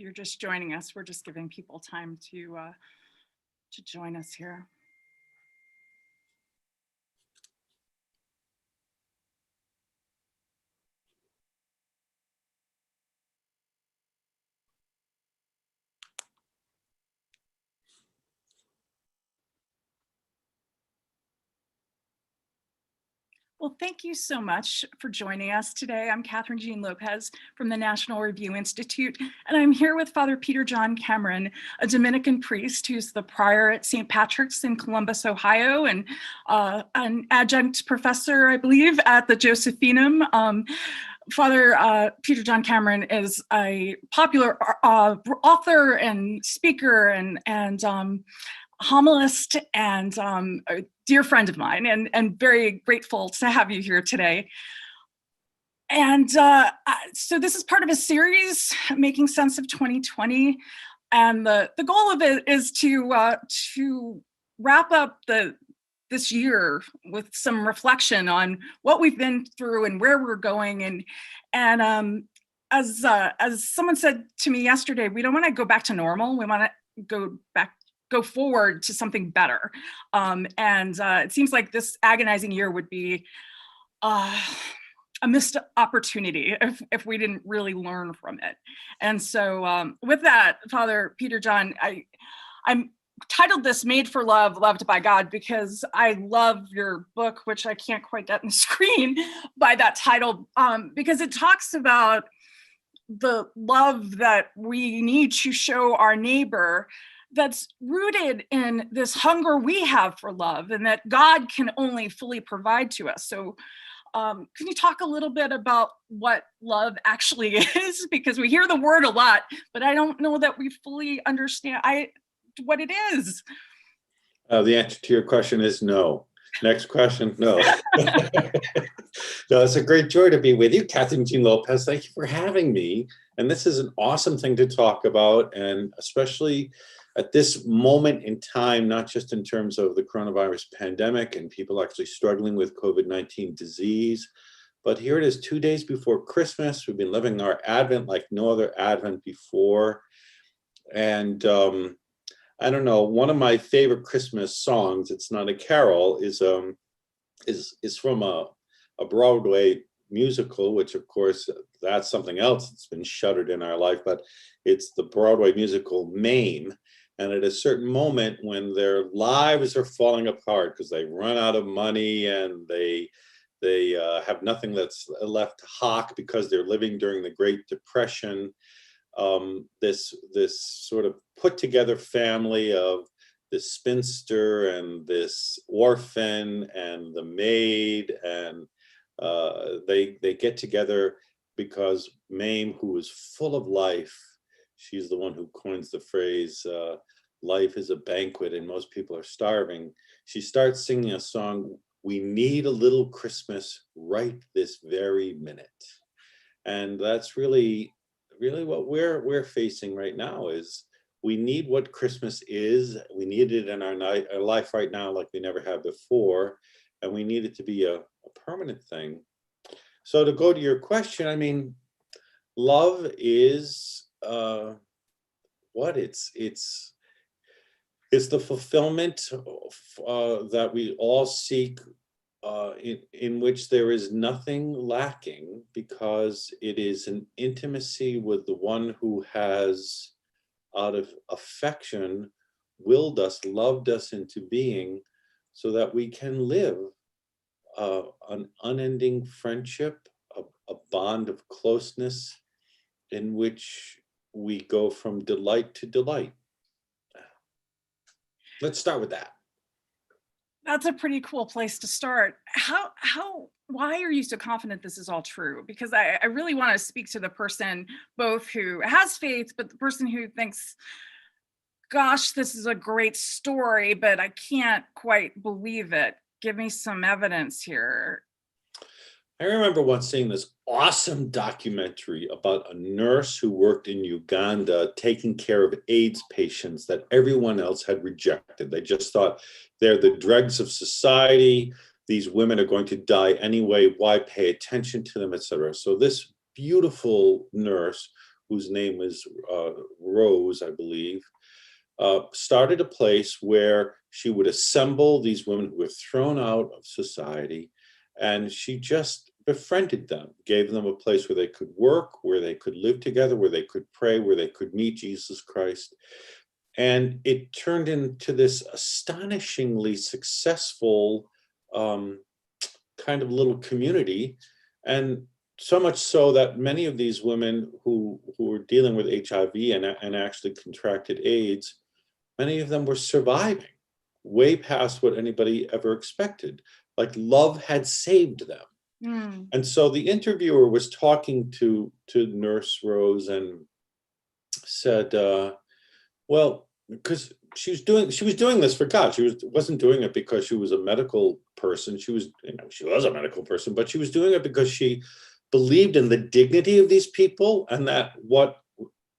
you're just joining us, we're just giving people time to join us here. Well, thank you so much for joining us today. I'm Kathryn Jean Lopez from the National Review Institute, and I'm here with Father Peter John Cameron, a Dominican priest who's the prior at St. Patrick's in Columbus, Ohio, and an adjunct professor, I believe, at the Josephinum. Father Peter John Cameron is a popular author and speaker and homilist and a dear friend of mine, and very grateful to have you here today. And so this is part of a series, Making Sense of 2020. And the goal of it is to wrap up this year with some reflection on what we've been through and where we're going. And as someone said to me yesterday, we don't want to go back to normal. We want to go forward to something better. It seems like this agonizing year would be a missed opportunity if we didn't really learn from it. And so with that, Father Peter John, I'm titled this Made for Love, Loved by God, because I love your book, which I can't quite get on the screen by that title, because it talks about the love that we need to show our neighbor that's rooted in this hunger we have for love and that God can only fully provide to us. So can you talk a little bit about what love actually is? Because we hear the word a lot, but I don't know that we fully understand what it is. The answer to your question is no. Next question, no. No, it's a great joy to be with you, Kathryn Jean Lopez. Thank you for having me. And this is an awesome thing to talk about, and especially at this moment in time, not just in terms of the coronavirus pandemic and people actually struggling with COVID-19 disease, but here it is 2 days before Christmas. We've been living our Advent like no other Advent before. And I don't know, one of my favorite Christmas songs, it's not a carol, is from a Broadway musical, which of course, that's something else that's been shuttered in our life, but it's the Broadway musical Mame. And at a certain moment when their lives are falling apart because they run out of money and they have nothing that's left to hawk because they're living during the Great Depression, this sort of put together family of this spinster and this orphan and the maid, and they get together because Mame, who is full of life, she's the one who coins the phrase, life is a banquet and most people are starving. She starts singing a song, "We need a little Christmas right this very minute." And that's really what we're facing right now. Is we need what Christmas is. We need it in our life right now like we never have before. And we need it to be a permanent thing. So to go to your question, I mean, love is what it's the fulfillment that we all seek, in which there is nothing lacking, because it is an intimacy with the one who has, out of affection, willed us, loved us into being, so that we can live an unending friendship, a bond of closeness in which we go from delight to delight. Let's start with that. That's a pretty cool place to start. Why are you so confident this is all true? Because I really want to speak to the person both who has faith, but the person who thinks, gosh, this is a great story, but I can't quite believe it. Give me some evidence here. I remember once seeing this awesome documentary about a nurse who worked in Uganda taking care of AIDS patients that everyone else had rejected. They just thought they're the dregs of society. These women are going to die anyway. Why pay attention to them, etc. So this beautiful nurse whose name is Rose, I believe, started a place where she would assemble these women who were thrown out of society, and she just befriended them, gave them a place where they could work, where they could live together, where they could pray, where they could meet Jesus Christ. And it turned into this astonishingly successful kind of little community. And so much so that many of these women who were dealing with HIV and actually contracted AIDS, many of them were surviving way past what anybody ever expected. Like love had saved them. Mm. And so the interviewer was talking to Nurse Rose and said, well, because she was doing this for God. She wasn't doing it because she was a medical person. She was a medical person, but she was doing it because she believed in the dignity of these people, and that what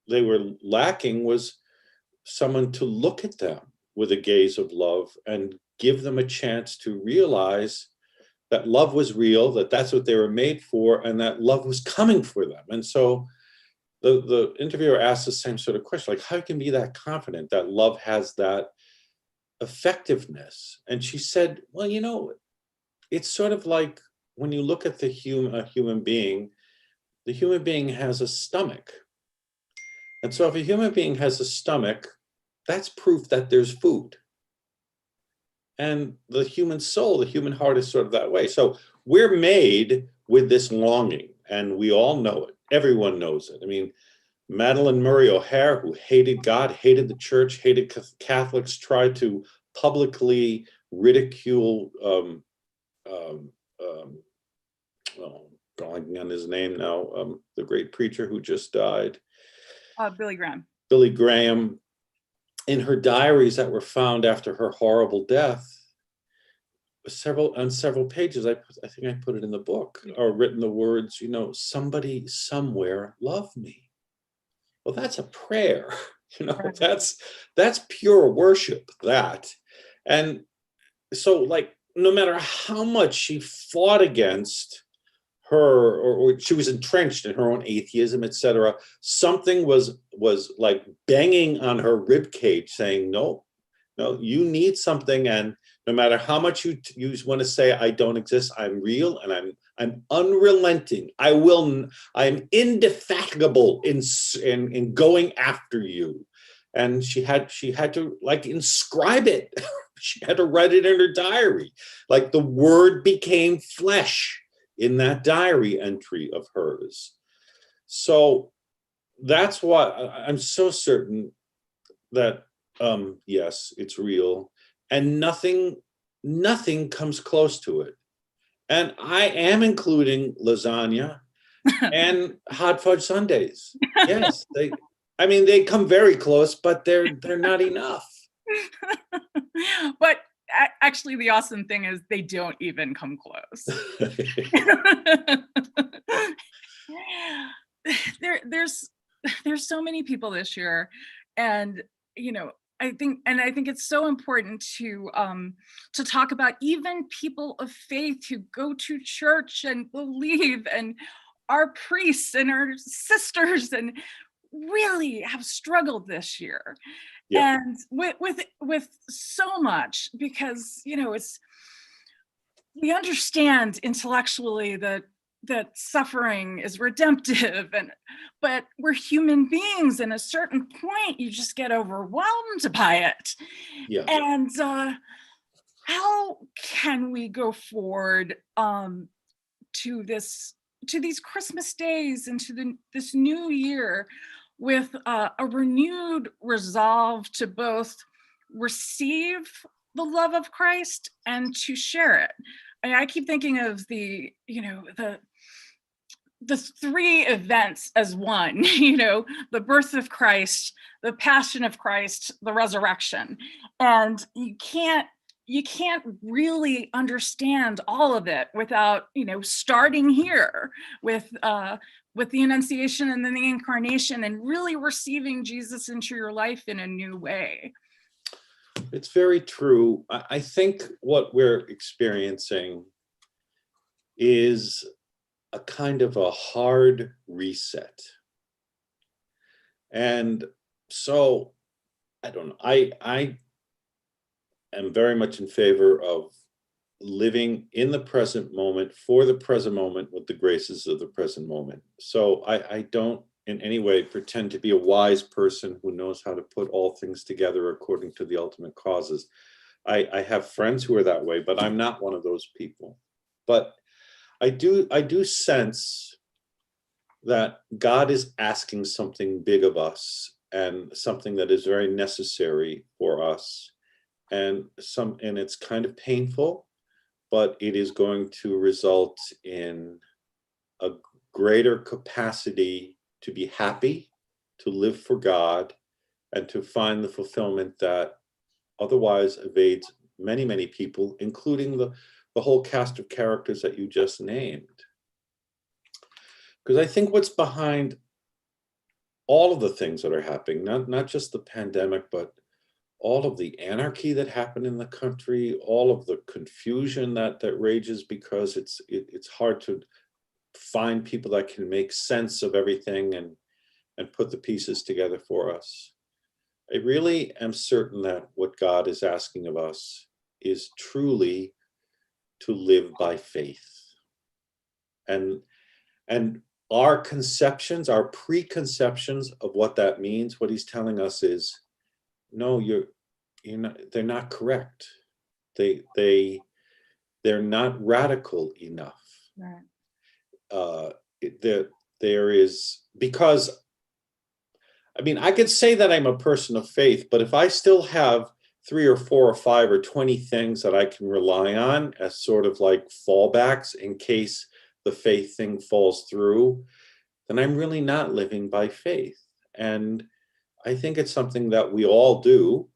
they were lacking was someone to look at them with a gaze of love and give them a chance to realize that love was real, that that's what they were made for, and that love was coming for them. And so the interviewer asked the same sort of question, like, how can you be that confident that love has that effectiveness? And she said, well, it's sort of like when you look at a human being, the human being has a stomach. And so if a human being has a stomach, that's proof that there's food. And the human soul, the human heart is sort of that way. So we're made with this longing, and we all know it. Everyone knows it. I mean, Madalyn Murray O'Hair, who hated God, hated the church, hated Catholics, tried to publicly ridicule, going on his name now, the great preacher who just died. Billy Graham. Billy Graham. In her diaries that were found after her horrible death, on several pages, I think I put it in the book, are written the words, somebody somewhere loved me. Well, that's a prayer, Right. that's pure worship, that. And so, like, no matter how much she fought against her, or she was entrenched in her own atheism, etc., something was like banging on her rib cage saying, no, you need something. And no matter how much you want to say, I don't exist, I'm real, and I'm unrelenting. I'm indefatigable in going after you. And she had to, like, inscribe it. She had to write it in her diary. Like, the word became flesh in that diary entry of hers. So that's why I'm so certain that, yes, it's real, and nothing comes close to it. And I am including lasagna and hot fudge sundaes. Yes, they come very close, but they're not enough. But actually, the awesome thing is they don't even come close. There's so many people this year, and I think it's so important to talk about even people of faith who go to church and believe, and our priests and our sisters, and really have struggled this year. Yeah. And with so much, because we understand intellectually that suffering is redemptive, but we're human beings, and at a certain point you just get overwhelmed by it. Yeah. And how can we go forward to these Christmas days and to this new year with a renewed resolve to both receive the love of Christ and to share it? I keep thinking of the three events as one, the birth of Christ, the passion of Christ, the resurrection. And you can't really understand all of it without, starting here with the Annunciation and then the Incarnation, and really receiving Jesus into your life in a new way. It's very true. I think what we're experiencing is a kind of a hard reset. And so I don't know. I am very much in favor of living in the present moment, for the present moment, with the graces of the present moment. So I don't in any way pretend to be a wise person who knows how to put all things together according to the ultimate causes. I have friends who are that way, but I'm not one of those people. But I do sense that God is asking something big of us, and something that is very necessary for us, and it's kind of painful, but it is going to result in a greater capacity to be happy, to live for God, and to find the fulfillment that otherwise evades many, many people, including the whole cast of characters that you just named. Because I think what's behind all of the things that are happening, not just the pandemic, but all of the anarchy that happened in the country, all of the confusion that rages because it's hard to find people that can make sense of everything and put the pieces together for us. I really am certain that what God is asking of us is truly to live by faith. And our conceptions, our preconceptions of what that means, what he's telling us is, no, you're not, they're not correct. They're not radical enough. Right. There is, because I mean, I could say that I'm a person of faith, but if I still have 3 or 4 or 5 or 20 things that I can rely on as sort of like fallbacks in case the faith thing falls through, then I'm really not living by faith. And I think it's something that we all do,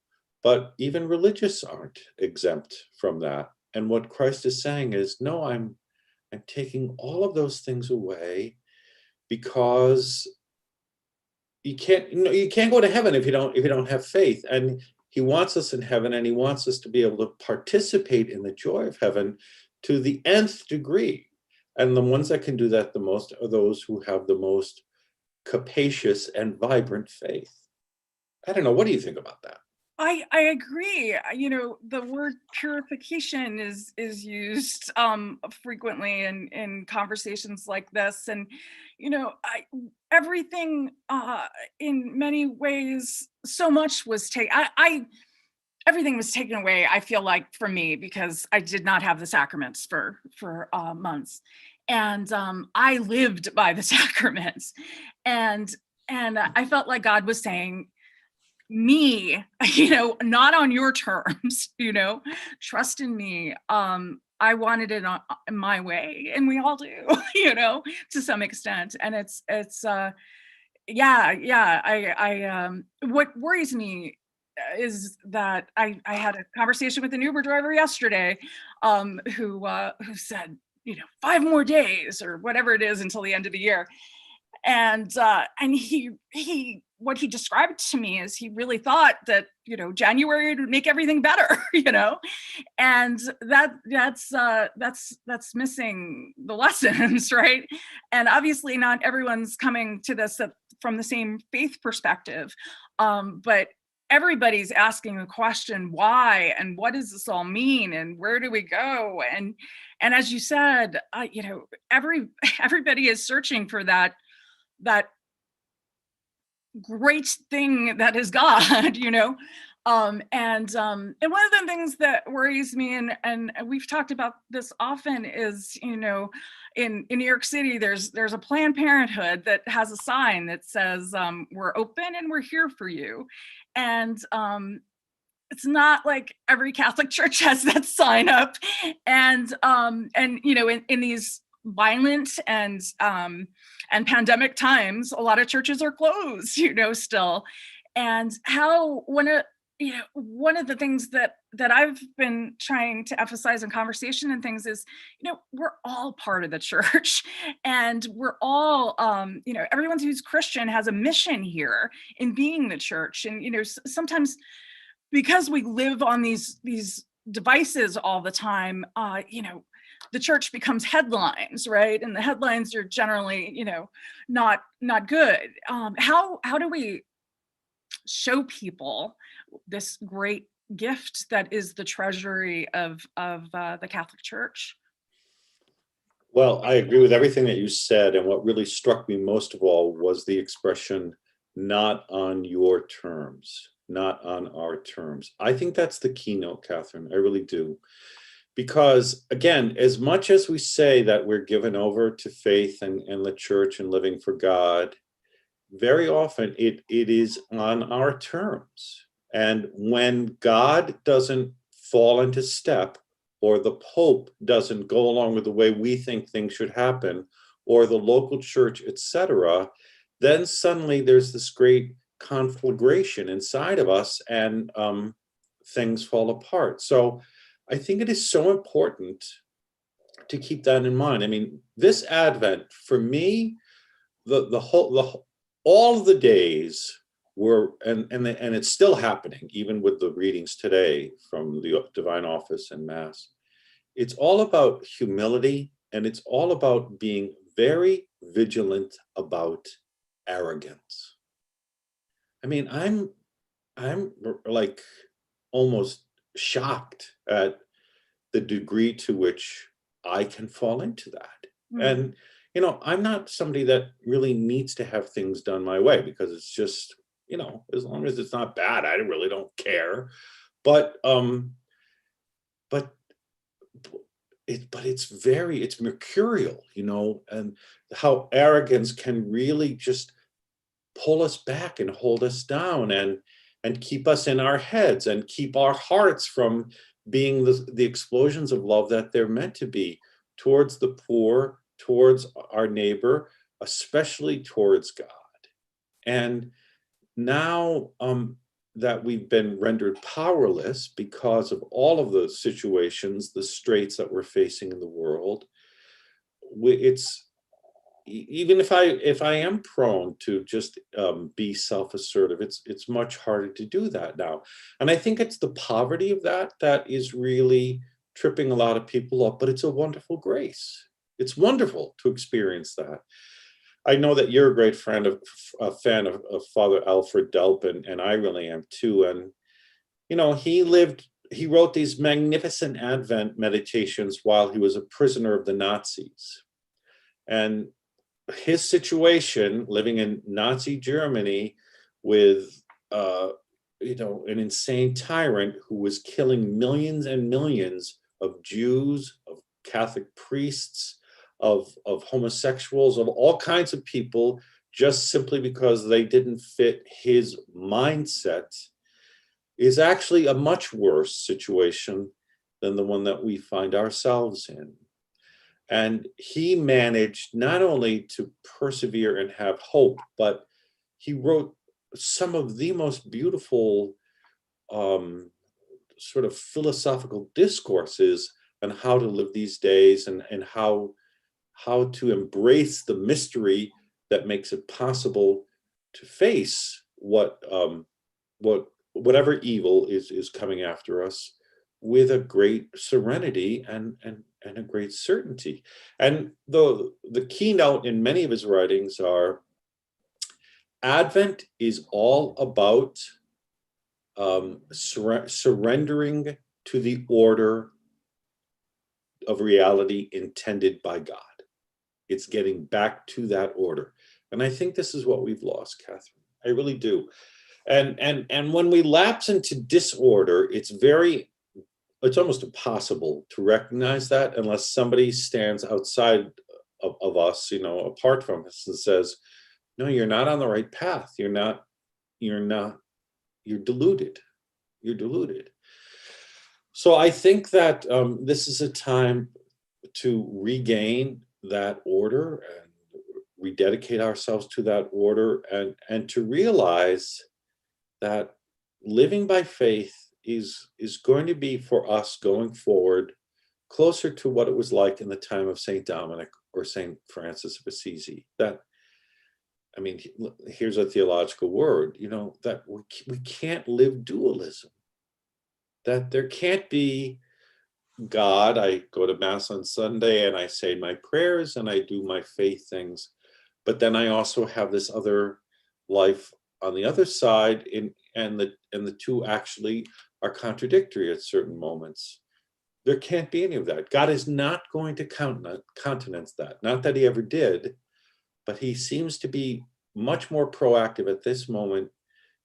but even religious aren't exempt from that. And what Christ is saying is, no, I'm taking all of those things away, because you can't go to heaven if you don't have faith. And he wants us in heaven, and he wants us to be able to participate in the joy of heaven to the nth degree. And the ones that can do that the most are those who have the most capacious and vibrant faith. I don't know. What do you think about that? I agree. You know, the word purification is used frequently in conversations like this, and you know, everything in many ways, so much was taken. Everything was taken away, I feel like, from me, because I did not have the sacraments for months, and I lived by the sacraments, and I felt like God was saying, me, you know, not on your terms, you know, trust in me. I wanted it on my way, and we all do, you know, to some extent. And it's what worries me is that I had a conversation with an Uber driver yesterday, who said, you know, 5 more days or whatever it is until the end of the year. And he what he described to me is he really thought that, you know, January would make everything better, you know, and that's missing the lessons, right? And obviously not everyone's coming to this from the same faith perspective, but everybody's asking the question, why, and what does this all mean, and where do we go? And as you said, you know, everybody is searching for that great thing that is God, you know. And one of the things that worries me, and we've talked about this often, is, you know, in New York City, there's a Planned Parenthood that has a sign that says, we're open and we're here for you. And it's not like every Catholic church has that sign up. And you know, in these violent and pandemic times, a lot of churches are closed, you know, still. And how one of the things that I've been trying to emphasize in conversation and things is, you know, we're all part of the church, and we're all, you know, everyone who's Christian has a mission here in being the church. And, you know, sometimes because we live on these devices all the time, you know, the church becomes headlines, right? And the headlines are generally, not good. How do we show people this great gift that is the treasury of the Catholic Church? Well, I agree with everything that you said. And what really struck me most of all was the expression, not on your terms, not on our terms. I think that's the keynote, Kathryn. I really do. Because again, as much as we say that we're given over to faith and the church and living for God, very often it is on our terms. And when God doesn't fall into step, or the Pope doesn't go along with the way we think things should happen, or the local church, etc., then suddenly there's this great conflagration inside of us, and things fall apart. So I think it is so important to keep that in mind. I mean, this Advent, for me, all of the days were, and it's still happening, even with the readings today from the Divine Office and Mass. It's all about humility, and it's all about being very vigilant about arrogance. I mean, I'm like almost shocked at the degree to which I can fall into that. And I'm not somebody that really needs to have things done my way, because it's just, as long as it's not bad, I really don't care. But it's mercurial, and how arrogance can really just pull us back and hold us down, and keep us in our heads, and keep our hearts from being the explosions of love that they're meant to be, towards the poor, towards our neighbor, especially towards God. And now that we've been rendered powerless because of all of the situations, the straits that we're facing in the world, it's, even if I am prone to just be self-assertive, it's much harder to do that now. And I think it's the poverty of that is really tripping a lot of people up, but it's a wonderful grace. It's wonderful to experience that. I know that you're a fan of Father Alfred Delp, and I really am too. And, he wrote these magnificent Advent meditations while he was a prisoner of the Nazis. And his situation, living in Nazi Germany with, an insane tyrant who was killing millions and millions of Jews, of Catholic priests, of homosexuals, of all kinds of people, just simply because they didn't fit his mindset, is actually a much worse situation than the one that we find ourselves in. And he managed not only to persevere and have hope, but he wrote some of the most beautiful sort of philosophical discourses on how to live these days, and how to embrace the mystery that makes it possible to face whatever evil is coming after us, with a great serenity and a great certainty. And the keynote in many of his writings are, Advent is all about surrendering to the order of reality intended by God. It's getting back to that order. And I think this is what we've lost, Kathryn. I really do. And when we lapse into disorder, it's almost impossible to recognize that unless somebody stands outside of us, apart from us, and says, no, you're not on the right path. You're deluded. You're deluded. So I think that this is a time to regain that order and rededicate ourselves to that order, and to realize that living by faith is going to be, for us going forward, closer to what it was like in the time of St. Dominic or St. Francis of Assisi. Here's a theological word, that we can't live dualism, that there can't be God. I go to Mass on Sunday and I say my prayers and I do my faith things. But then I also have this other life on the other side, and the two actually are contradictory at certain moments. There can't be any of that. God is not going to countenance that. Not that he ever did, but he seems to be much more proactive at this moment,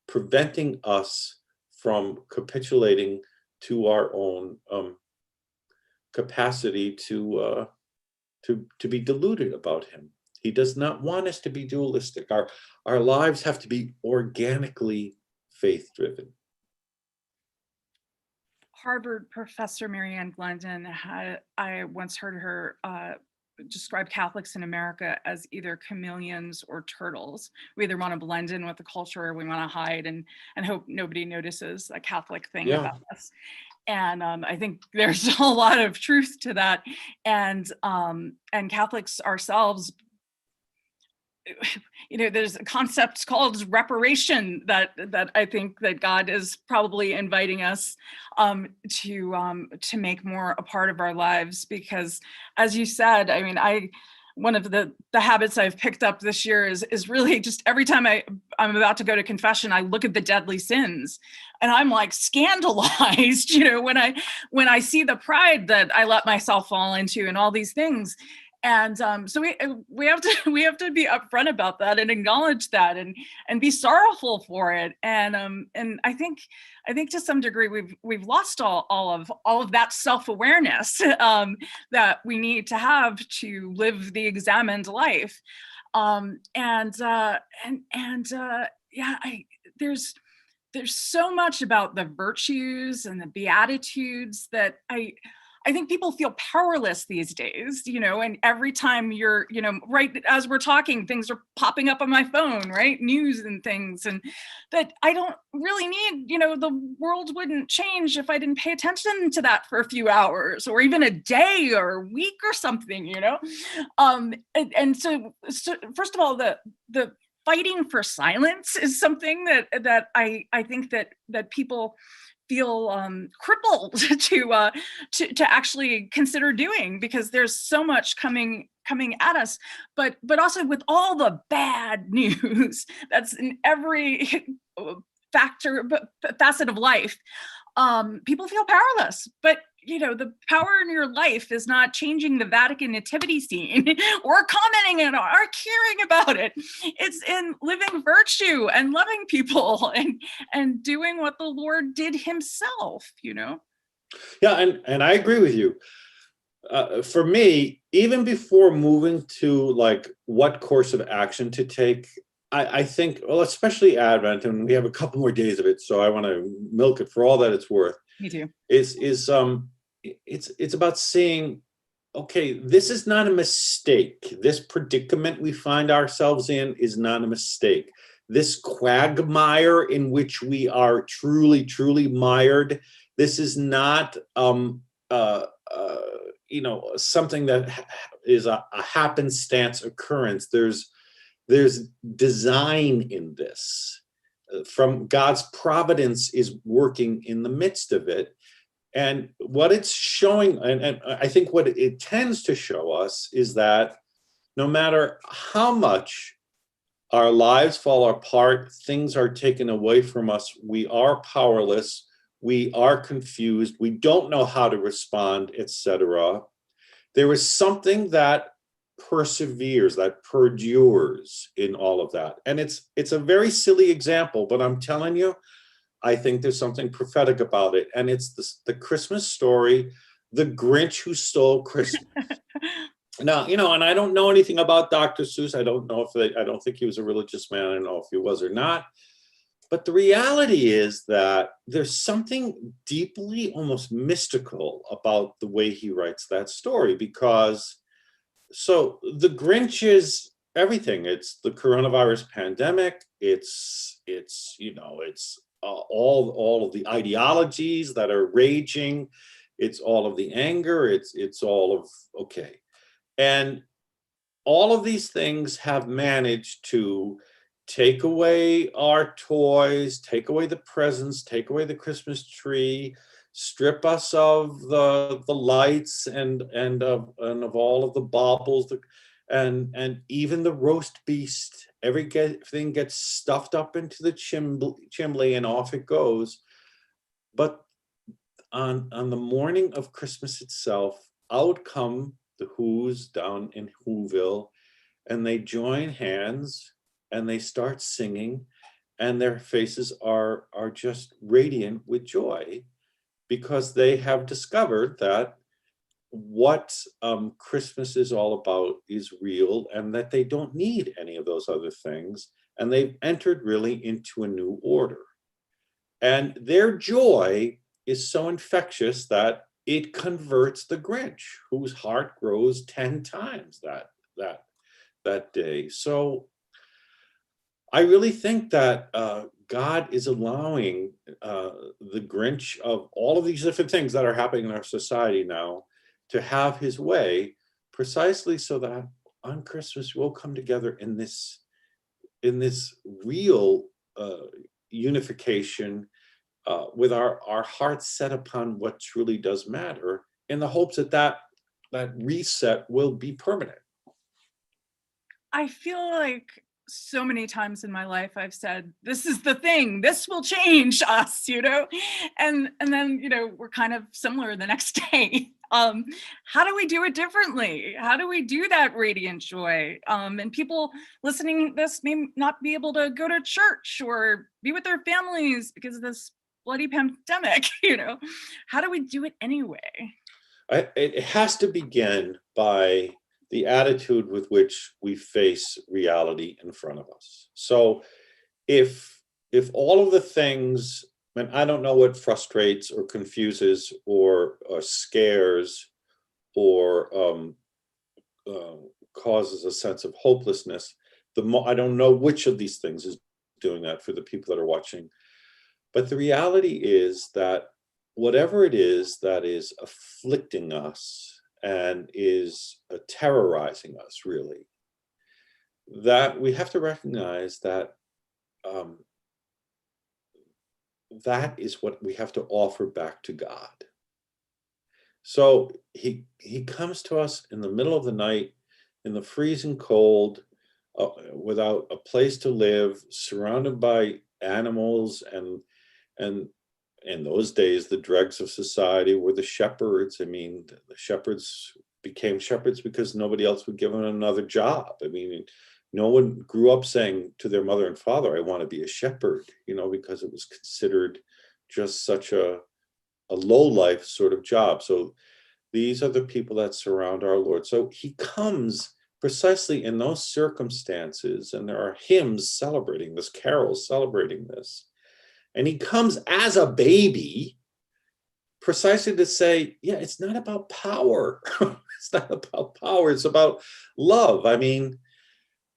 preventing us from capitulating to our own capacity to be deluded about him. He does not want us to be dualistic. Our lives have to be organically faith-driven. Harvard professor Marianne Glendon I once heard her describe Catholics in America as either chameleons or turtles. We either want to blend in with the culture or we want to hide and hope nobody notices a Catholic thing about us. And I think there's a lot of truth to that. And Catholics ourselves, there's a concept called reparation that I think that God is probably inviting us to make more a part of our lives. Because, as you said, I mean, one of the habits I've picked up this year is really just every time I'm about to go to confession, I look at the deadly sins, and I'm like scandalized, when I see the pride that I let myself fall into and all these things. And so we have to be upfront about that and acknowledge that and be sorrowful for it. And I think to some degree we've lost all of that self-awareness that we need to have to live the examined life. There's so much about the virtues and the Beatitudes that I think people feel powerless these days, and every time you're, right as we're talking, things are popping up on my phone, right? News and things, and that I don't really need, the world wouldn't change if I didn't pay attention to that for a few hours or even a day or a week or something, and so first of all, the fighting for silence is something that I think that people feel crippled to actually consider doing, because there's so much coming at us, but also with all the bad news that's in every facet of life, people feel powerless. But the power in your life is not changing the Vatican nativity scene or commenting on it or caring about it. It's in living virtue and loving people and doing what the Lord did himself, Yeah, and I agree with you. For me, even before moving to like what course of action to take, I think, well, especially Advent, and we have a couple more days of it, so I want to milk it for all that it's worth. Me too. It's about seeing, okay, this is not a mistake. This predicament we find ourselves in is not a mistake. This quagmire in which we are truly mired, this is not something that is a happenstance occurrence. There's design in this. From God's providence is working in the midst of it. And what it's showing, and I think what it tends to show us, is that no matter how much our lives fall apart, things are taken away from us, we are powerless, we are confused, we don't know how to respond, etc. There is something that perseveres, that perdures in all of that. And it's a very silly example, but I'm telling you, I think there's something prophetic about it. And it's the Christmas story, The Grinch Who Stole Christmas. Now, and I don't know anything about Dr. Seuss. I don't think he was a religious man. I don't know if he was or not. But the reality is that there's something deeply, almost mystical about the way he writes that story, because so the Grinch is everything. It's the coronavirus pandemic. It's all of the ideologies that are raging. It's all of the anger. It's all of, okay. And all of these things have managed to take away our toys, take away the presents, take away the Christmas tree, strip us of the lights and of all of the baubles, and even the roast beast. Everything gets stuffed up into the chimney and off it goes. But on the morning of Christmas itself, out come the Who's down in Whoville, and they join hands and they start singing, and their faces are just radiant with joy, because they have discovered that what Christmas is all about is real, and that they don't need any of those other things, and they've entered really into a new order. And their joy is so infectious that it converts the Grinch, whose heart grows 10 times that day. So I really think that God is allowing the Grinch of all of these different things that are happening in our society now to have his way, precisely so that on Christmas we'll come together in this real unification, with our hearts set upon what truly does matter, in the hopes that reset will be permanent. I feel like so many times in my life I've said, this is the thing, this will change us, and then we're kind of similar the next day. How do we do it differently? How do we do that radiant joy? And people listening to this may not be able to go to church or be with their families because of this bloody pandemic. How do we do it anyway? It has to begin by the attitude with which we face reality in front of us. So if all of the things, and I don't know what frustrates or confuses or scares or causes a sense of hopelessness, I don't know which of these things is doing that for the people that are watching. But the reality is that whatever it is that is afflicting us and is terrorizing us, really, that we have to recognize that that is what we have to offer back to God. So he comes to us in the middle of the night, in the freezing cold, without a place to live, surrounded by animals, and in those days, the dregs of society were the shepherds. I mean, the shepherds became shepherds because nobody else would give them another job. I mean, no one grew up saying to their mother and father, I want to be a shepherd, because it was considered just such a low life sort of job. So these are the people that surround our Lord. So he comes precisely in those circumstances, and there are hymns celebrating this, carols celebrating this. And he comes as a baby, precisely to say, yeah, it's not about power. It's not about power. It's about love. I mean,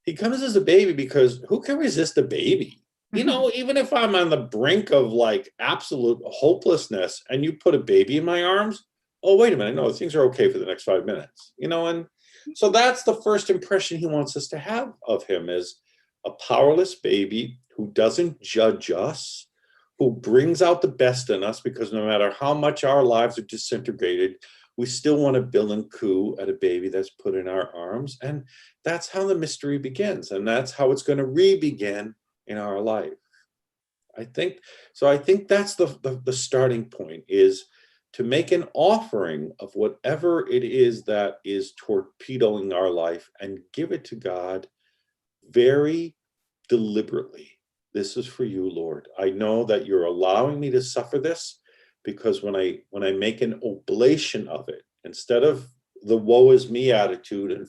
he comes as a baby because who can resist a baby? Even if I'm on the brink of like absolute hopelessness and you put a baby in my arms, oh, wait a minute, no, things are okay for the next 5 minutes, and so that's the first impression he wants us to have of him, as a powerless baby who doesn't judge us, who brings out the best in us, because no matter how much our lives are disintegrated, we still want to bill and coo at a baby that's put in our arms. And that's how the mystery begins. And that's how it's going to re-begin in our life. I think that's the starting point, is to make an offering of whatever it is that is torpedoing our life and give it to God very deliberately. This is for you, Lord. I know that you're allowing me to suffer this, because when I make an oblation of it, instead of the woe is me attitude and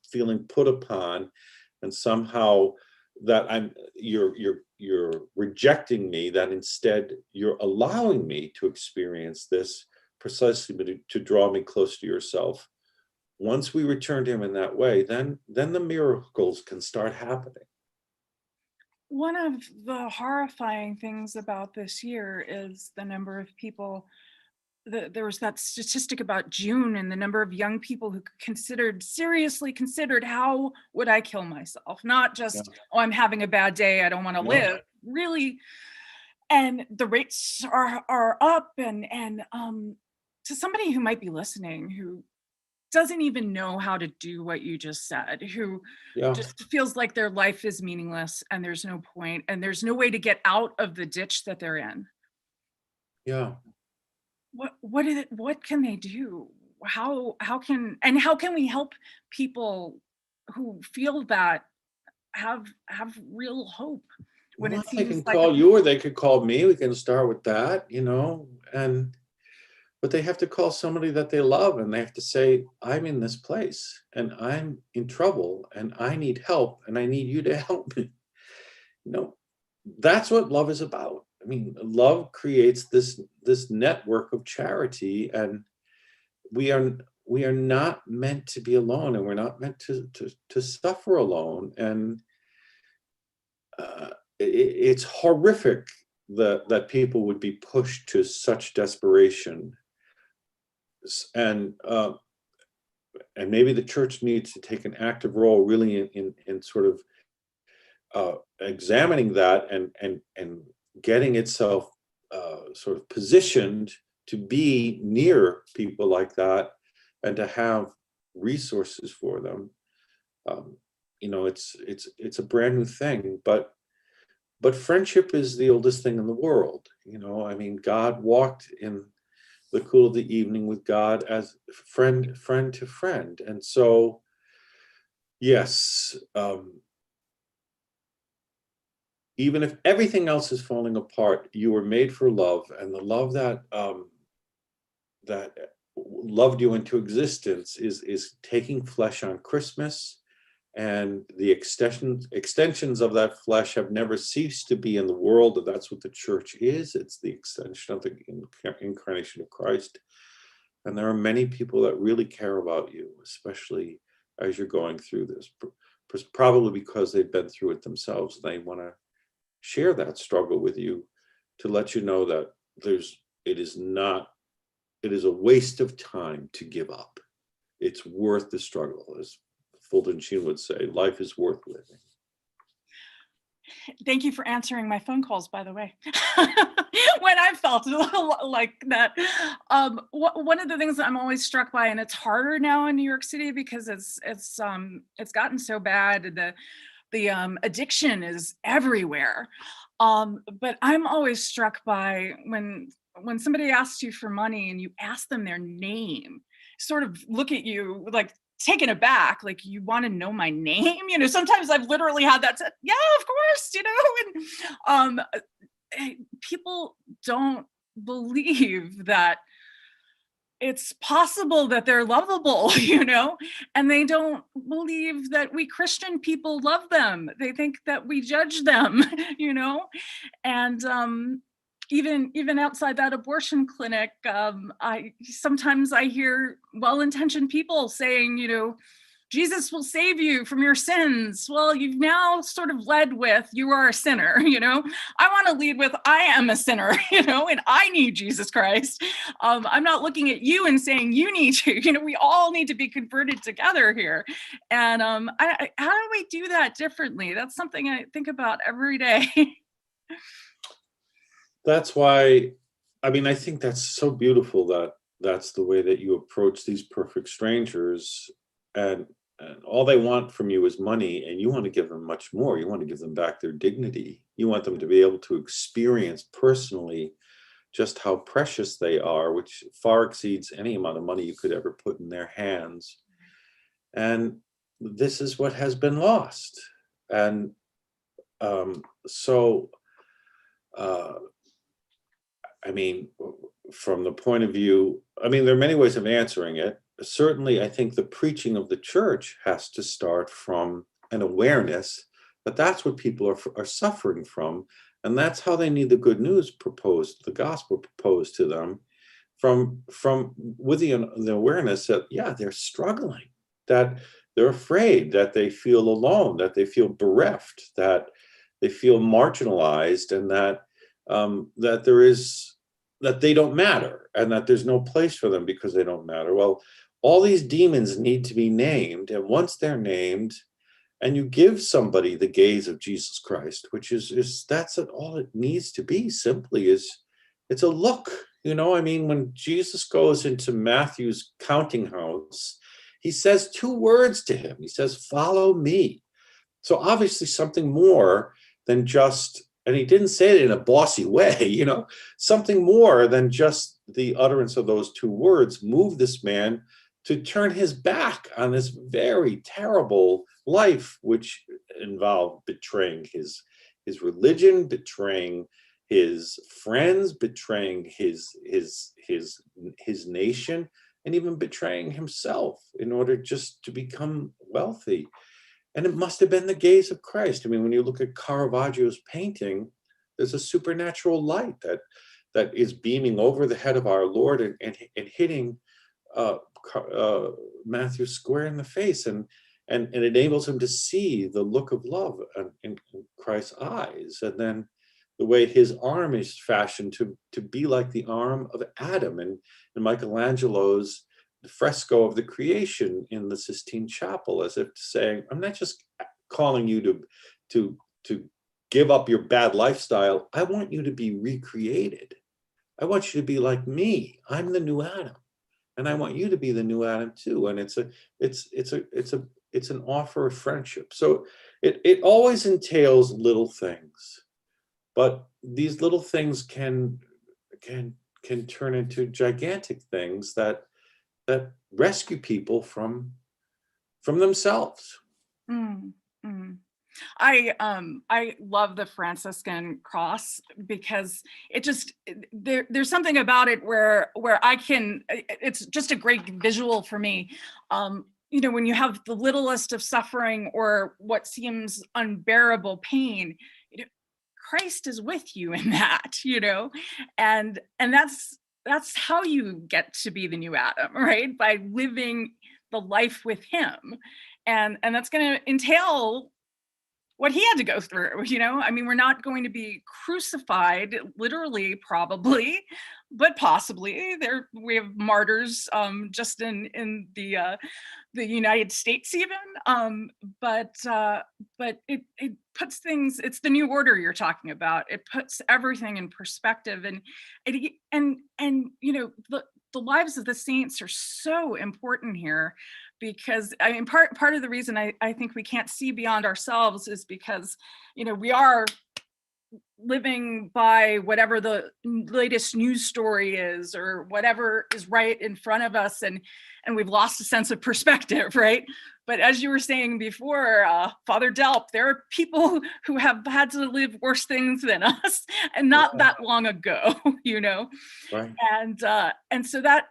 feeling put upon, and somehow that you're rejecting me, that instead you're allowing me to experience this precisely to draw me close to yourself. Once we return to him in that way, then the miracles can start happening. One of the horrifying things about this year is the number of people. There was that statistic about June, and the number of young people who seriously considered, how would I kill myself? Not just, oh, I'm having a bad day, I don't want to live. Really, and the rates are up, and to somebody who might be listening who doesn't even know how to do what you just said, who Yeah, just feels like their life is meaningless and there's no point and there's no way to get out of the ditch that they're in. yeah. What can they do? How can we help people who feel that have real hope when Well, it they seems can like call you or they could call me. We can start with that, and but they have to call somebody that they love and they have to say, I'm in this place and I'm in trouble and I need help and I need you to help me. You know, that's what love is about. I mean, love creates this network of charity, and we are we are not meant to be alone, and we're not meant to suffer alone. And it's horrific that people would be pushed to such desperation. And maybe the church needs to take an active role, really, in sort of examining that and getting itself sort of positioned to be near people like that and to have resources for them. It's a brand new thing, but friendship is the oldest thing in the world. I mean, God walked in the cool of the evening with God as friend to friend. And so, yes, even if everything else is falling apart, you were made for love, and the love that loved you into existence is taking flesh on Christmas, and the extensions of that flesh have never ceased to be in the world. And that's what the church is. It's the extension of the incarnation of Christ. And there are many people that really care about you, especially as you're going through this, probably because they've been through it themselves. They want to share that struggle with you, to let you know that it is a waste of time to give up. It's worth the struggle. As Fulton Sheen would say, life is worth living. Thank you for answering my phone calls, by the way. When I felt like that, one of the things that I'm always struck by, and it's harder now in New York City because it's gotten so bad. The addiction is everywhere. But I'm always struck by when somebody asks you for money and you ask them their name, sort of look at you like taken aback, like, you want to know my name? Sometimes I've literally had that said, yeah, of course, and people don't believe that it's possible that they're lovable, and they don't believe that we Christian people love them. They think that we judge them, and even outside that abortion clinic, I sometimes hear well-intentioned people saying, Jesus will save you from your sins. Well, you've now sort of led with, you are a sinner, I want to lead with, I am a sinner, and I need Jesus Christ. I'm not looking at you and saying you need to, we all need to be converted together here. And how do we do that differently? That's something I think about every day. That's why, I think that's so beautiful that that's the way that you approach these perfect strangers, and all they want from you is money, and you want to give them much more. You want to give them back their dignity. You want them to be able to experience personally just how precious they are, which far exceeds any amount of money you could ever put in their hands. And this is what has been lost. And so from the point of view, there are many ways of answering it. Certainly, I think the preaching of the church has to start from an awareness that that's what people are suffering from. And that's how they need the good news proposed, the gospel proposed to them, with the awareness that, yeah, they're struggling, that they're afraid, that they feel alone, that they feel bereft, that they feel marginalized, and that that they don't matter, and that there's no place for them because they don't matter. Well, all these demons need to be named, and once they're named, and you give somebody the gaze of Jesus Christ, which is that's all it needs to be, simply is it's a look. I mean, when Jesus goes into Matthew's counting house, he says two words to him. He says, "Follow me." So obviously something more than just, and he didn't say it in a bossy way, something more than just the utterance of those two words moved this man to turn his back on this very terrible life, which involved betraying his religion, betraying his friends, betraying his nation, and even betraying himself in order just to become wealthy. And it must have been the gaze of Christ. I mean, when you look at Caravaggio's painting, there's a supernatural light that is beaming over the head of our Lord and hitting Matthew square in the face, and enables him to see the look of love in Christ's eyes. And then the way his arm is fashioned to be like the arm of Adam, and Michelangelo's fresco of the creation in the Sistine Chapel, as if saying, I'm not just calling you to give up your bad lifestyle. I want you to be recreated. I want you to be like me. I'm the new Adam, and I want you to be the new Adam too. And it's an offer of friendship. So it always entails little things, but these little things can turn into gigantic things that rescue people from themselves. Mm, mm. I love the Franciscan cross because it just there's something about it where it's just a great visual for me. When you have the littlest of suffering or what seems unbearable pain, Christ is with you in that, and that's how you get to be the new Adam, right? By living the life with him. And that's going to entail what he had to go through, I mean, we're not going to be crucified, literally, probably, but possibly. We have martyrs just in the United States even, but it puts things. It's the new order you're talking about. It puts everything in perspective, and the lives of the saints are so important here, because I mean part of the reason I think we can't see beyond ourselves is because we are living by whatever the latest news story is or whatever is right in front of us, and we've lost a sense of perspective, right? But as you were saying before, Father Delp, there are people who have had to live worse things than us, and not that long ago, Right. And so that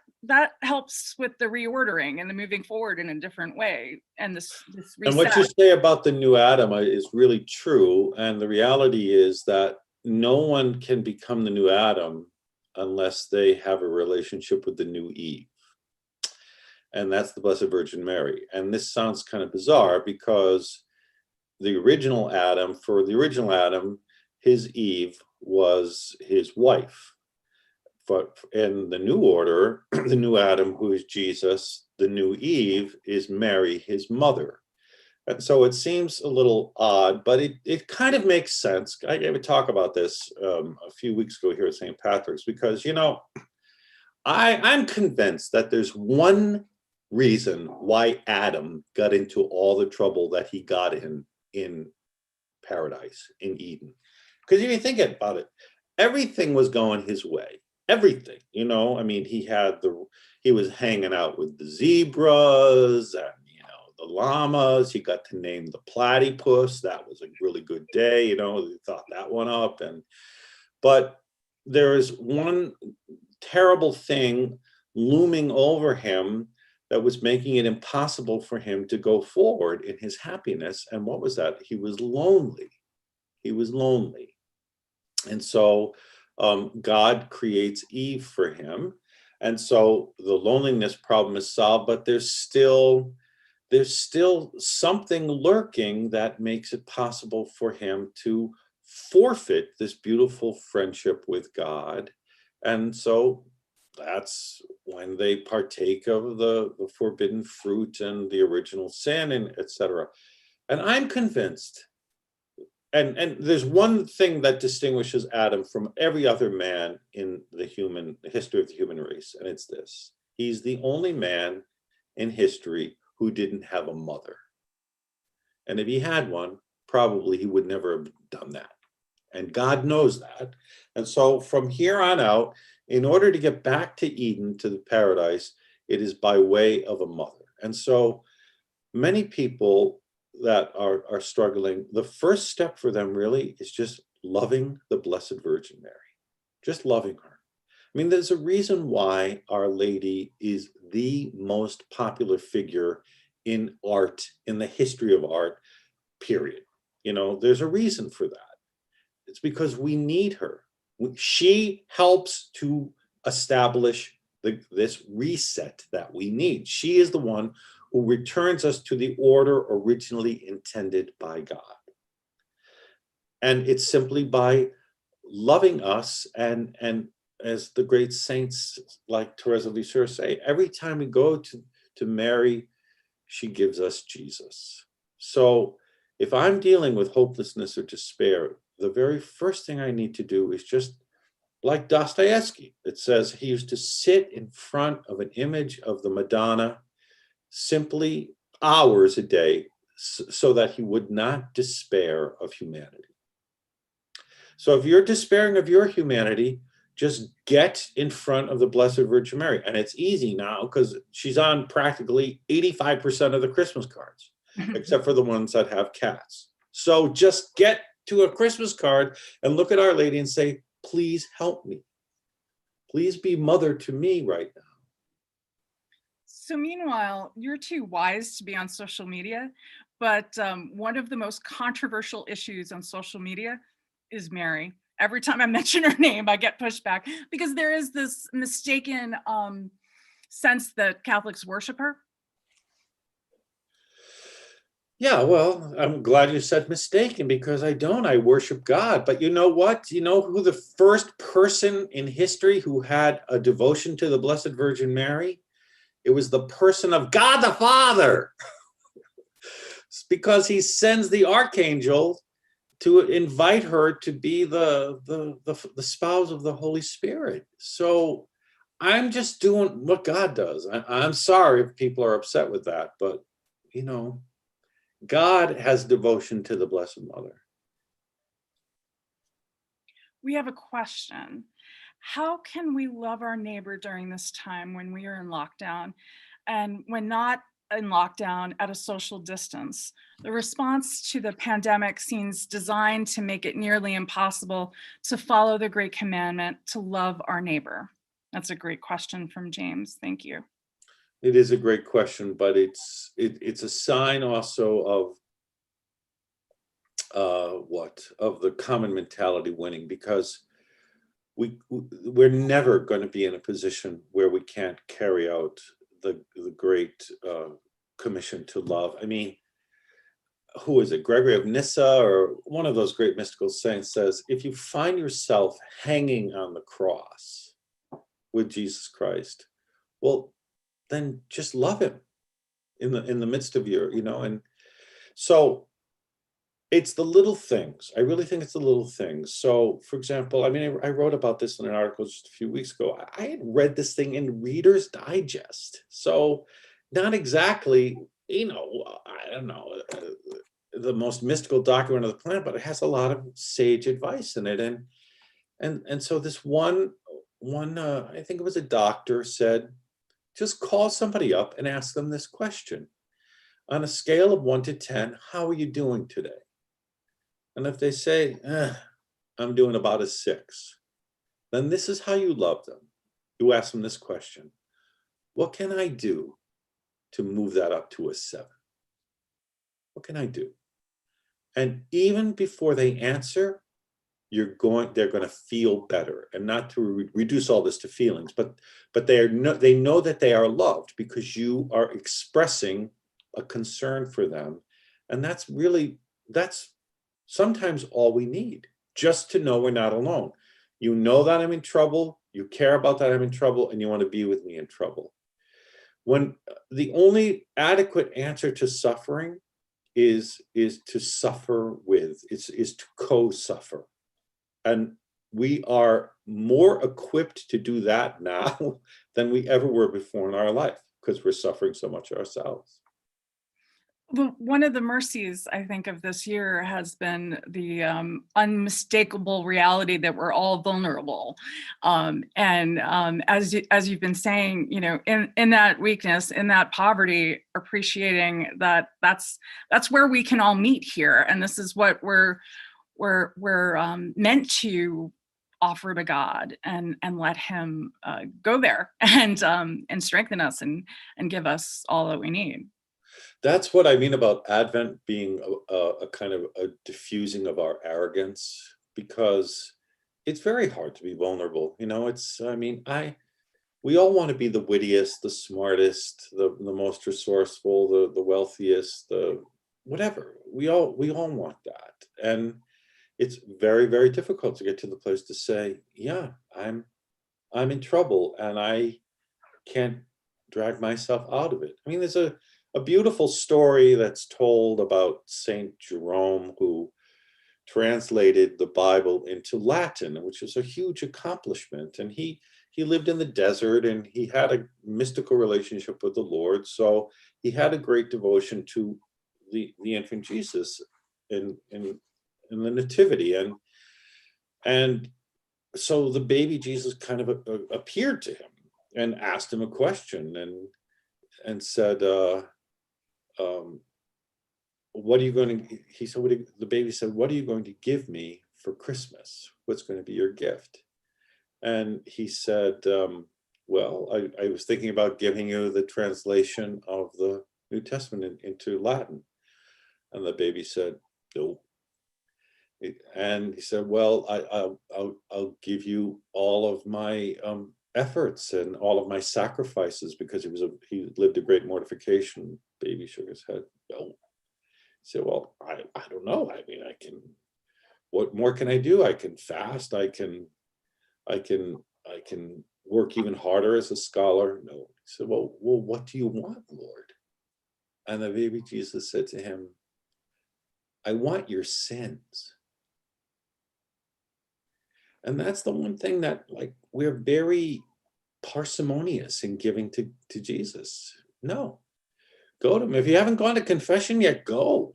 helps with the reordering and the moving forward in a different way, and this reset. And what you say about the new Adam is really true. And the reality is that no one can become the new Adam unless they have a relationship with the new Eve. And that's the Blessed Virgin Mary. And this sounds kind of bizarre because the original Adam, his Eve was his wife. But in the new order, the new Adam, who is Jesus, the new Eve is Mary, his mother. And so it seems a little odd, but it kind of makes sense. I gave a talk about this a few weeks ago here at St. Patrick's, because, I'm convinced that there's one reason why Adam got into all the trouble that he got in paradise, in Eden. Because if you think about it, everything was going his way. Everything, I mean, he was hanging out with the zebras and, the llamas. He got to name the platypus. That was a really good day, they thought that one up. But there is one terrible thing looming over him that was making it impossible for him to go forward in his happiness. And what was that? He was lonely. And so God creates Eve for him. And so the loneliness problem is solved, but there's still something lurking that makes it possible for him to forfeit this beautiful friendship with God. And so that's when they partake of the forbidden fruit and the original sin, and etc. And I'm convinced, and there's one thing that distinguishes Adam from every other man in the history of the human race, and it's this: he's the only man in history who didn't have a mother. And if he had one, probably he would never have done that. And God knows that. And so from here on out, in order to get back to Eden, to the paradise, it is by way of a mother. And so many people that are struggling, the first step for them really is just loving the Blessed Virgin Mary, just loving her. I mean, there's a reason why Our Lady is the most popular figure in art, in the history of art, period. You know, there's a reason for that. It's because we need her. She helps to establish this reset that we need. She is the one who returns us to the order originally intended by God. And it's simply by loving us, and as the great saints like Therese of Lisieux say, every time we go to Mary, she gives us Jesus. So if I'm dealing with hopelessness or despair, the very first thing I need to do is just like Dostoevsky. It says he used to sit in front of an image of the Madonna simply hours a day so that he would not despair of humanity. So if you're despairing of your humanity, just get in front of the Blessed Virgin Mary. And it's easy now because she's on practically 85% of the Christmas cards, except for the ones that have cats. So just get to a Christmas card and look at Our Lady and say, please help me. Please be mother to me right now. So meanwhile, you're too wise to be on social media, but one of the most controversial issues on social media is Mary. Every time I mention her name, I get pushback because there is this mistaken sense that Catholics worship her. Yeah, well, I'm glad you said mistaken, because I don't. I worship God. But you know what? You know who the first person in history who had a devotion to the Blessed Virgin Mary? It was the person of God the Father. It's because he sends the archangel to invite her to be the spouse of the Holy Spirit. So I'm just doing what God does. I'm sorry if people are upset with that, but you know, God has devotion to the Blessed Mother. We have a question. How can we love our neighbor during this time when we are in lockdown and when not in lockdown at a social distance? The response to the pandemic seems designed to make it nearly impossible to follow the great commandment to love our neighbor. That's a great question from James. Thank you. It is a great question, but it's a sign also of the common mentality winning, because we're never going to be in a position where we can't carry out the great commission to love. I mean, who is it? Gregory of Nyssa, or one of those great mystical saints, says, if you find yourself hanging on the cross with Jesus Christ, well, then just love him in the midst of your, you know. And so it's the little things. I really think it's the little things. So, for example, I mean, I wrote about this in an article just a few weeks ago. I had read this thing in Reader's Digest. So not exactly, you know, I don't know, the most mystical document of the planet, but it has a lot of sage advice in it. And so this one, I think it was a doctor, said, just call somebody up and ask them this question. On a scale of 1 to 10, how are you doing today? And if they say, I'm doing about a 6, then this is how you love them. You ask them this question: what can I do to move that up to a 7? What can I do? And even before they answer, they're going to feel better. And not to reduce all this to feelings, but they know that they are loved because you are expressing a concern for them. And that's sometimes all we need, just to know we're not alone. You know that I'm in trouble, you care about that I'm in trouble, and you want to be with me in trouble. When the only adequate answer to suffering is to suffer with, is to co-suffer. And we are more equipped to do that now than we ever were before in our life, because we're suffering so much ourselves. Well, one of the mercies, I think, of this year has been the unmistakable reality that we're all vulnerable. As you've been saying, in that weakness, in that poverty, appreciating that that's where we can all meet here, and this is what we're meant to offer to God, and let Him go there and strengthen us and give us all that we need. That's what I mean about Advent being a kind of a diffusing of our arrogance, because it's very hard to be vulnerable. We all want to be the wittiest, the smartest, the most resourceful, the wealthiest, the whatever. We all want that. And it's very, very difficult to get to the place to say, yeah, I'm in trouble and I can't drag myself out of it. I mean, there's a beautiful story that's told about Saint Jerome, who translated the Bible into Latin, which was a huge accomplishment. And he lived in the desert, and he had a mystical relationship with the Lord. So he had a great devotion to the infant Jesus in the Nativity. And so the baby Jesus kind of appeared to him and asked him a question and said, what are you going to, he said, the baby said, what are you going to give me for Christmas? What's going to be your gift? And he said, well, I was thinking about giving you the translation of the New Testament into Latin. And the baby said, no. And he said, well, I'll give you all of my efforts and all of my sacrifices, because he lived a great mortification. Baby shook his head. No. He said, well, I don't know. I mean, what more can I do? I can fast. I can work even harder as a scholar. No. He said, well, what do you want, Lord? And the baby Jesus said to him, I want your sins. And that's the one thing that, like, we're very parsimonious in giving to Jesus. No, go to him. If you haven't gone to confession yet, go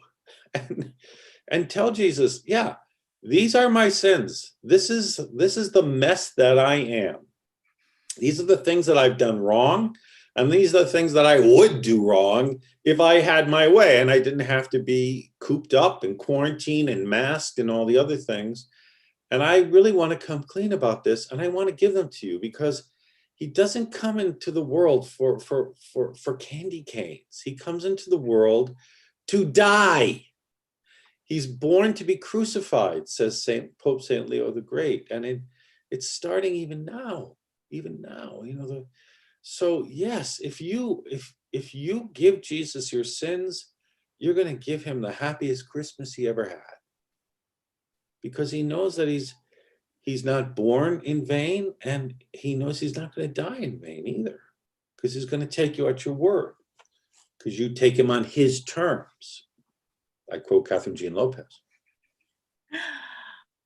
and tell Jesus, yeah, these are my sins. This is the mess that I am. These are the things that I've done wrong. And these are the things that I would do wrong if I had my way and I didn't have to be cooped up and quarantined and masked and all the other things. And I really want to come clean about this, and I want to give them to you, because he doesn't come into the world for candy canes. He comes into the world to die. He's born to be crucified, says Pope St. Leo the Great. And it's starting even now. So yes, if you give Jesus your sins, you're going to give him the happiest Christmas he ever had. Because he knows that he's not born in vain, and he knows he's not going to die in vain either, because he's going to take you at your word, because you take him on his terms. I quote Kathryn Jean Lopez.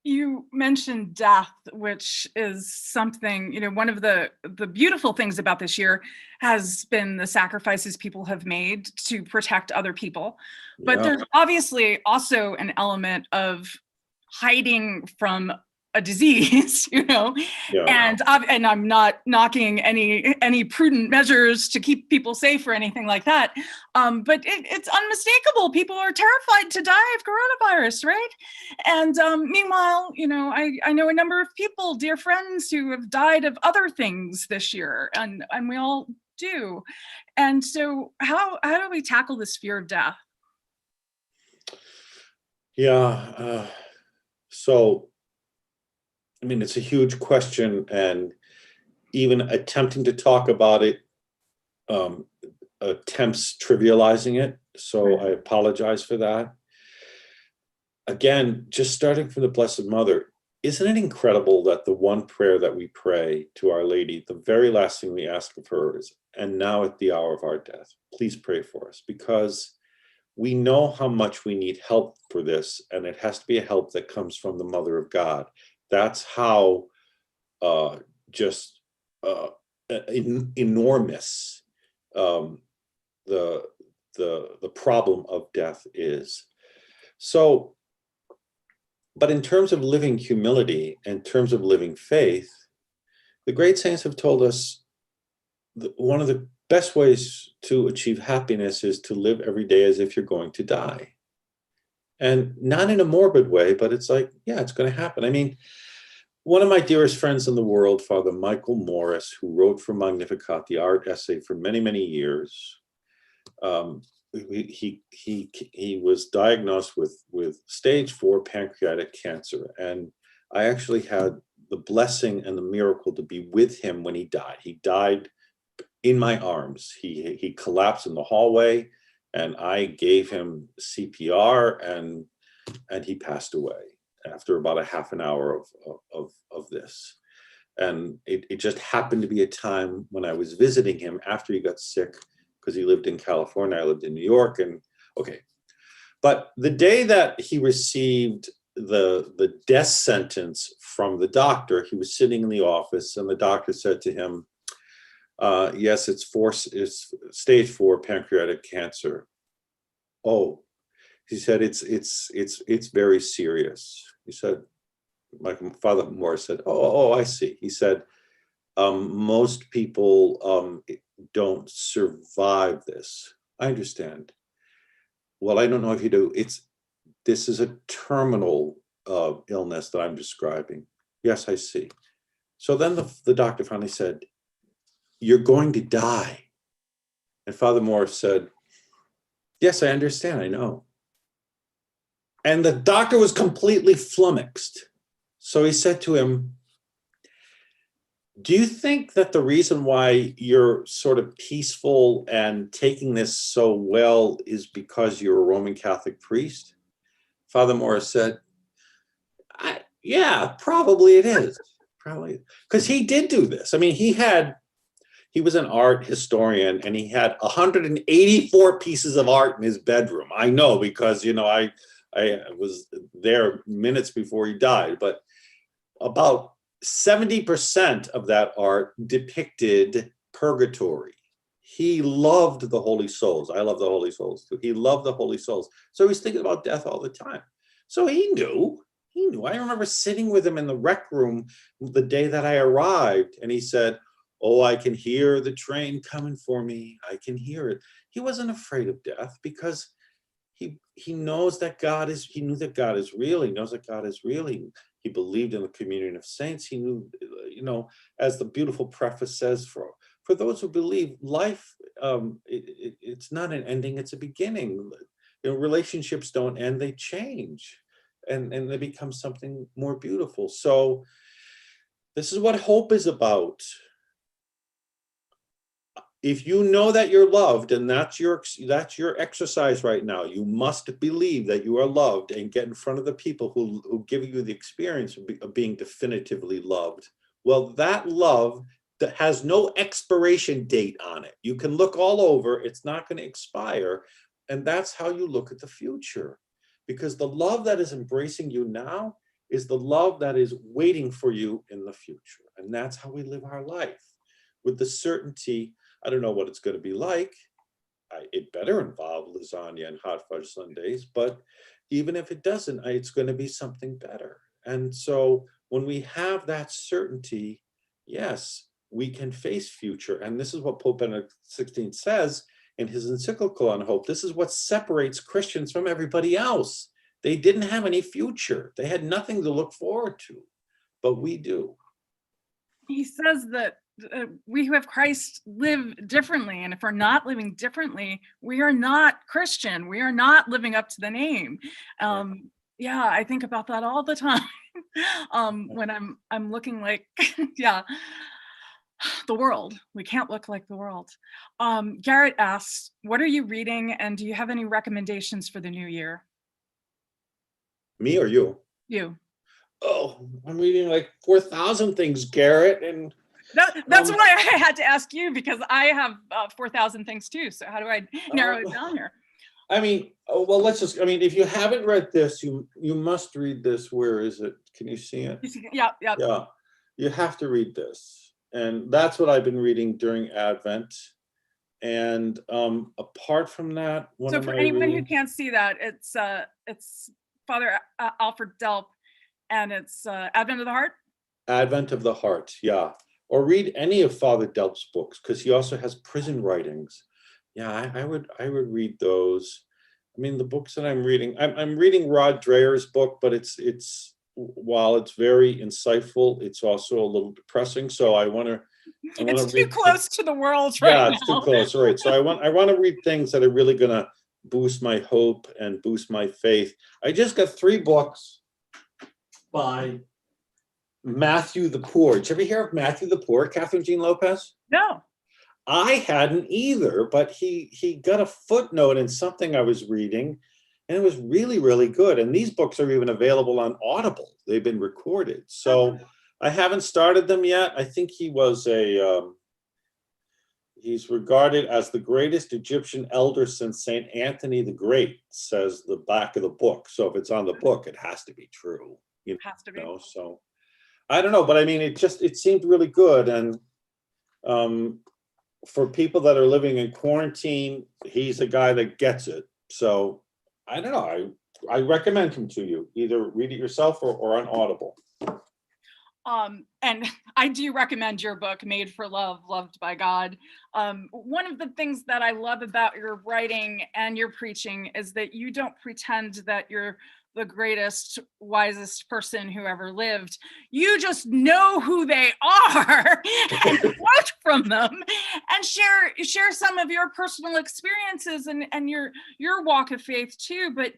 You mentioned death, which is something, one of the beautiful things about this year has been the sacrifices people have made to protect other people. But Yeah. there's obviously also an element of hiding from a disease, Yeah. and I'm not knocking any prudent measures to keep people safe or anything like that. But it's unmistakable. People are terrified to die of coronavirus, right? And meanwhile, I know a number of people, dear friends, who have died of other things this year, and we all do. And so how do we tackle this fear of death? Yeah. So, I mean, it's a huge question, and even attempting to talk about it attempts trivializing it. So I apologize for that. Again, just starting from the Blessed Mother, isn't it incredible that the one prayer that we pray to Our Lady, the very last thing we ask of her is, and now at the hour of our death, please pray for us, because we know how much we need help for this, and it has to be a help that comes from the Mother of God. That's how enormous the problem of death is. So, but in terms of living humility, in terms of living faith, the great saints have told us that one of the best ways to achieve happiness is to live every day as if you're going to die. And not in a morbid way, but it's like, yeah, it's going to happen. I mean, one of my dearest friends in the world, Father Michael Morris, who wrote for Magnificat, the art essay, for many, many years, he was diagnosed with stage 4 pancreatic cancer. And I actually had the blessing and the miracle to be with him when he died. He died in my arms. He collapsed in the hallway, and I gave him CPR, and he passed away after about a half an hour of this. And it just happened to be a time when I was visiting him after he got sick, because he lived in California, I lived in New York, and okay. But the day that he received the death sentence from the doctor, he was sitting in the office, and the doctor said to him, yes, it's stage 4 pancreatic cancer. Oh, he said, it's very serious. He said, my Father Morris said, oh, I see. He said, most people don't survive this. I understand. Well, I don't know if you do. This is a terminal illness that I'm describing. Yes, I see. So then the doctor finally said, you're going to die. And Father Morris said, yes, I understand, I know. And the doctor was completely flummoxed. So he said to him, do you think that the reason why you're sort of peaceful and taking this so well is because you're a Roman Catholic priest? Father Morris said, yeah, probably it is. Probably. Because he did do this. I mean, he was an art historian, and he had 184 pieces of art in his bedroom. I know, because, I was there minutes before he died, but about 70% of that art depicted purgatory. He loved the holy souls. I love the holy souls too. He loved the holy souls. So he's thinking about death all the time. So he knew. I remember sitting with him in the rec room the day that I arrived, and he said, oh, I can hear the train coming for me. I can hear it. He wasn't afraid of death, because he knows that he knew that God is real. He knows that God is real. He believed in the communion of saints. He knew, as the beautiful preface says, for those who believe, life, it's not an ending, it's a beginning. Relationships don't end, they change, and they become something more beautiful. So this is what hope is about. If you know that you're loved, and that's your exercise right now, you must believe that you are loved and get in front of the people who give you the experience of being definitively loved. Well, that love that has no expiration date on it. You can look all over, it's not going to expire. And that's how you look at the future. Because the love that is embracing you now is the love that is waiting for you in the future. And that's how we live our life, with the certainty. I don't know what it's going to be like. It better involve lasagna and hot fudge sundaes, but even if it doesn't, it's going to be something better. And so when we have that certainty, yes, we can face future. And this is what Pope Benedict XVI says in his encyclical on hope. This is what separates Christians from everybody else. They didn't have any future. They had nothing to look forward to, but we do. He says that we who have Christ live differently. And if we're not living differently, we are not Christian. We are not living up to the name. Yeah, I think about that all the time when I'm looking like, yeah, the world. We can't look like the world. Garrett asks, what are you reading, and do you have any recommendations for the new year? Me or you? You. Oh, I'm reading like 4,000 things, Garrett, and that's why I had to ask you, because I have 4,000 things too. So how do I narrow it down here? I mean, oh, well, I mean, if you haven't read this, you must read this. Where is it? Can you see it? Yeah, yeah. Yeah, you have to read this. And that's what I've been reading during Advent. And apart from that, one So of for my anyone who reading, can't see that, it's Father Alfred Delp, and it's Advent of the Heart. Advent of the Heart, yeah. Or read any of Father Delp's books, because he also has prison writings. Yeah, I would read those. I mean, the books that I'm reading, I'm reading Rod Dreher's book, but it's while it's very insightful, it's also a little depressing. So I want to It's too read. close to the world right Yeah, it's too now. close, right? So I want to read things that are really gonna boost my hope and boost my faith. I just got 3 books by Matthew the Poor. Did you ever hear of Matthew the Poor, Kathryn Jean Lopez? No. I hadn't either, but he got a footnote in something I was reading, and it was really, really good. And these books are even available on Audible. They've been recorded. So I haven't started them yet. I think he was he's regarded as the greatest Egyptian elder since Saint Anthony the Great, says the back of the book. So if it's on the book, it has to be true. Has to be. So I don't know, but I mean, it seemed really good. And for people that are living in quarantine, he's a guy that gets it. So I don't know. I recommend him to you. Either read it yourself or on Audible. And I do recommend your book, Made for Love, Loved by God. One of the things that I love about your writing and your preaching is that you don't pretend that you're the greatest, wisest person who ever lived. You just know who they are and quote from them and share some of your personal experiences and your walk of faith too. But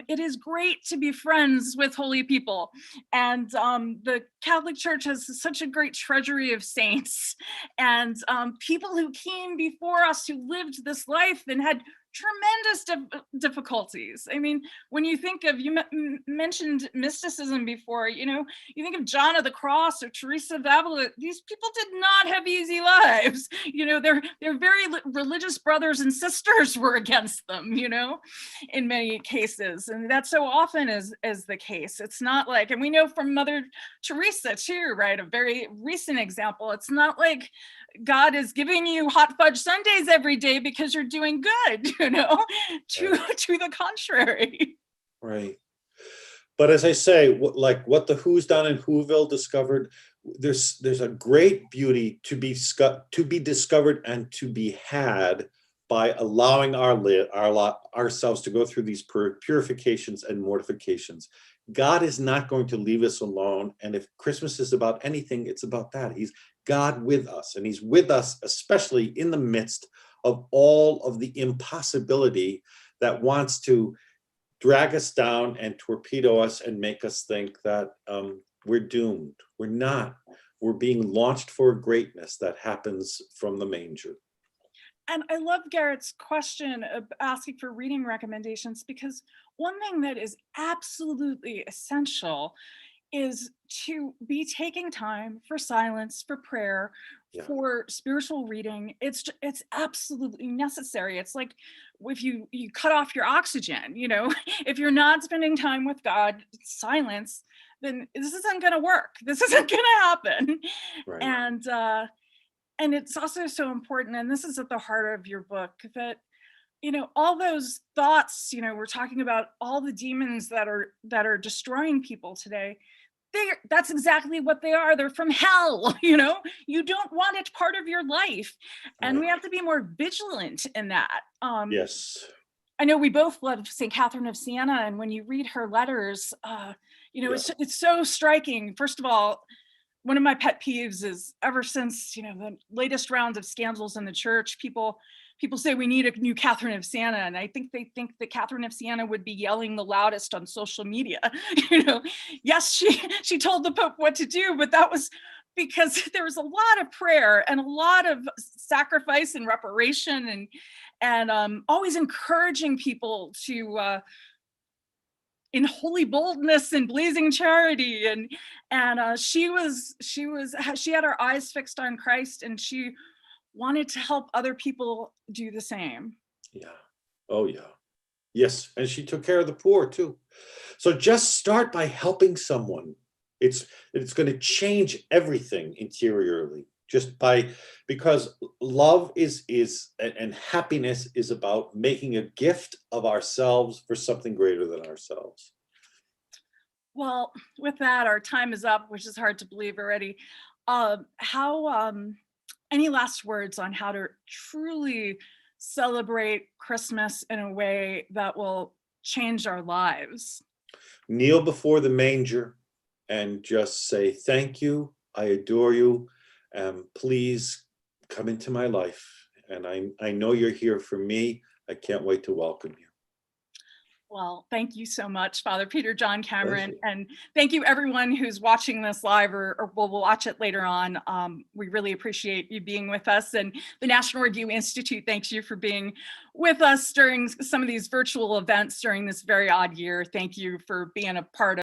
it is great to be friends with holy people. And the Catholic Church has such a great treasury of saints and people who came before us who lived this life and had tremendous difficulties. I mean, when you think of, you mentioned mysticism before, you think of John of the Cross or Teresa of Avila, these people did not have easy lives. Their very religious brothers and sisters were against them, in many cases. And that so often is the case. It's not like, and we know from Mother Teresa too, right? A very recent example. It's not like God is giving you hot fudge sundaes every day because you're doing good, to the contrary. Right. But as I say, what the Who's done in Whoville discovered, there's a great beauty to be discovered and to be had by allowing ourselves to go through these purifications and mortifications. God is not going to leave us alone. And if Christmas is about anything, it's about that. He's God with us, and he's with us, especially in the midst of all of the impossibility that wants to drag us down and torpedo us and make us think that we're doomed. We're not. We're being launched for greatness that happens from the manger. And I love Garrett's question of asking for reading recommendations, because one thing that is absolutely essential is to be taking time for silence, for prayer, for spiritual reading. It's absolutely necessary. It's like if you cut off your oxygen, if you're not spending time with God, silence, then this isn't going to work. This isn't going to happen. Right. And it's also so important, and this is at the heart of your book, that all those thoughts, we're talking about all the demons that are destroying people today. That's exactly what they are. They're from hell. You don't want it part of your life, and we have to be more vigilant in that. Yes. I know we both love St. Catherine of Siena, and when you read her letters, it's so striking. First of all, one of my pet peeves is, ever since the latest rounds of scandals in the church, people say we need a new Catherine of Siena, and I think they think that Catherine of Siena would be yelling the loudest on social media. Yes, she told the Pope what to do, but that was because there was a lot of prayer and a lot of sacrifice and reparation, and always encouraging people to in holy boldness and blazing charity, and she had her eyes fixed on Christ, and she wanted to help other people do the same. Yeah. Oh yeah. Yes, and she took care of the poor too. So just start by helping someone. It's going to change everything interiorly. Because love is and happiness is about making a gift of ourselves for something greater than ourselves. Well, with that, our time is up, which is hard to believe already. Any last words on how to truly celebrate Christmas in a way that will change our lives? Kneel before the manger and just say, thank you, I adore you, please come into my life. And I know you're here for me. I can't wait to welcome you. Well, thank you so much, Father Peter John Cameron. Pleasure. And thank you everyone who's watching this live or will watch it later on. We really appreciate you being with us. And the National Review Institute thanks you for being with us during some of these virtual events during this very odd year. Thank you for being a part of